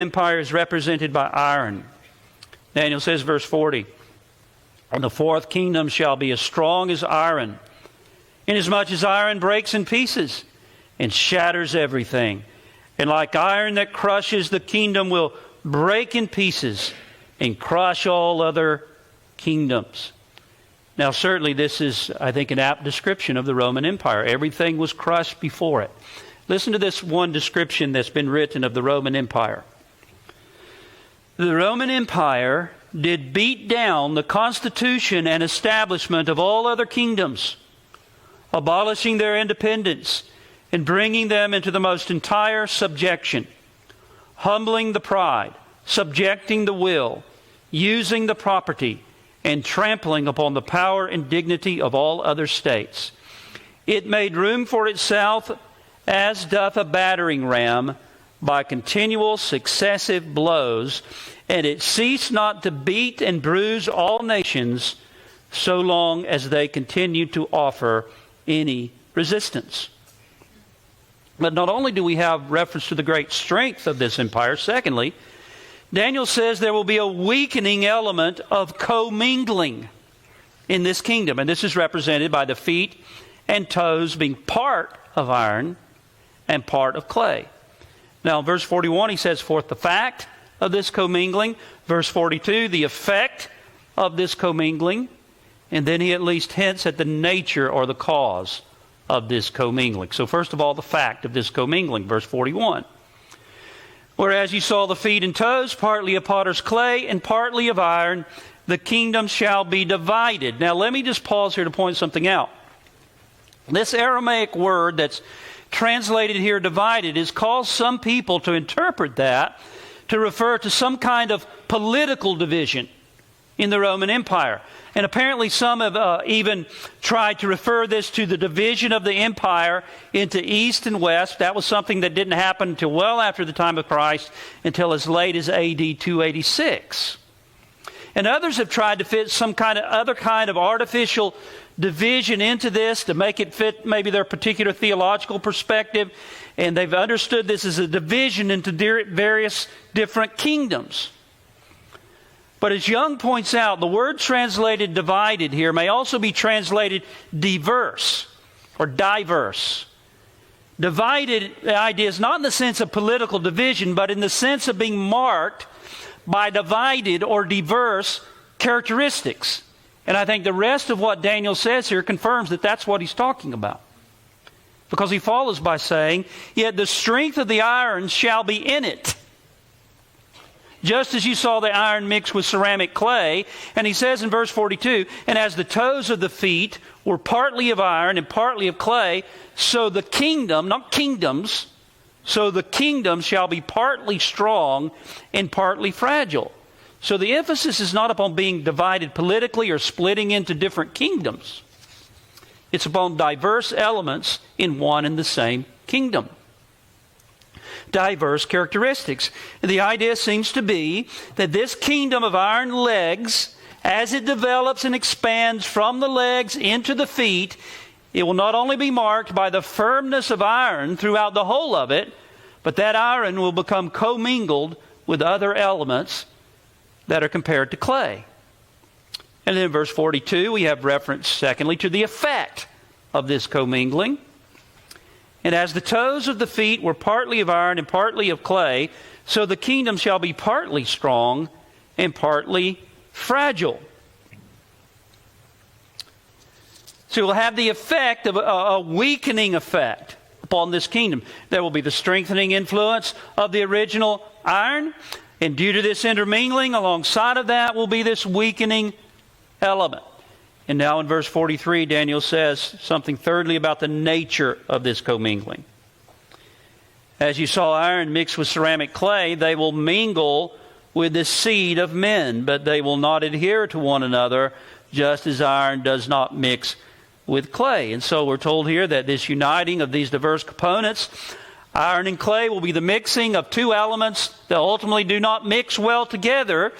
Empire is represented by iron. Daniel says, verse 40, "And the fourth kingdom shall be as strong as iron, inasmuch as iron breaks in pieces and shatters everything. And like iron that crushes, the kingdom will break in pieces and crush all other kingdoms." Now, certainly this is, I think, an apt description of the Roman Empire. Everything was crushed before it. Listen to this one description that's been written of the Roman Empire. "The Roman Empire did beat down the constitution and establishment of all other kingdoms, abolishing their independence and bringing them into the most entire subjection, humbling the pride, subjecting the will, using the property, and trampling upon the power and dignity of all other states. It made room for itself as doth a battering ram by continual successive blows, and it ceased not to beat and bruise all nations so long as they continued to offer any resistance." But not only do we have reference to the great strength of this empire, secondly, Daniel says there will be a weakening element of commingling in this kingdom. And this is represented by the feet and toes being part of iron and part of clay. Now, in verse 41, he sets forth the fact of this commingling. Verse 42, the effect of this commingling. And then he at least hints at the nature or the cause of this commingling. So first of all, the fact of this commingling. Verse 41. "Whereas you saw the feet and toes, partly of potter's clay and partly of iron, the kingdom shall be divided." Now let me just pause here to point something out. This Aramaic word that's translated here divided has caused some people to interpret that to refer to some kind of political division in the Roman Empire. And apparently some have even tried to refer this to the division of the empire into east and west. That was something that didn't happen until well after the time of Christ, until as late as AD 286. And others have tried to fit some other kind of artificial division into this to make it fit maybe their particular theological perspective. And they've understood this as a division into various different kingdoms. But as Young points out, the word translated divided here may also be translated diverse or diverse. Divided, the idea is not in the sense of political division, but in the sense of being marked by divided or diverse characteristics. And I think the rest of what Daniel says here confirms that that's what he's talking about. Because he follows by saying, "Yet the strength of the iron shall be in it, just as you saw the iron mixed with ceramic clay." And he says in verse 42, "And as the toes of the feet were partly of iron and partly of clay, so the kingdom," not kingdoms, "so the kingdom shall be partly strong and partly fragile." So the emphasis is not upon being divided politically or splitting into different kingdoms. It's upon diverse elements in one and the same kingdom. Diverse characteristics. The idea seems to be that this kingdom of iron legs, as it develops and expands from the legs into the feet, it will not only be marked by the firmness of iron throughout the whole of it, but that iron will become commingled with other elements that are compared to clay. And then in verse 42, we have reference, secondly, to the effect of this commingling. "And as the toes of the feet were partly of iron and partly of clay, so the kingdom shall be partly strong and partly fragile." So it will have the effect of a weakening effect upon this kingdom. There will be the strengthening influence of the original iron, and due to this intermingling, alongside of that will be this weakening element. And now in verse 43, Daniel says something thirdly about the nature of this commingling. "As you saw iron mixed with ceramic clay, they will mingle with the seed of men, but they will not adhere to one another, just as iron does not mix with clay." And so we're told here that this uniting of these diverse components, iron and clay, will be the mixing of two elements that ultimately do not mix well together,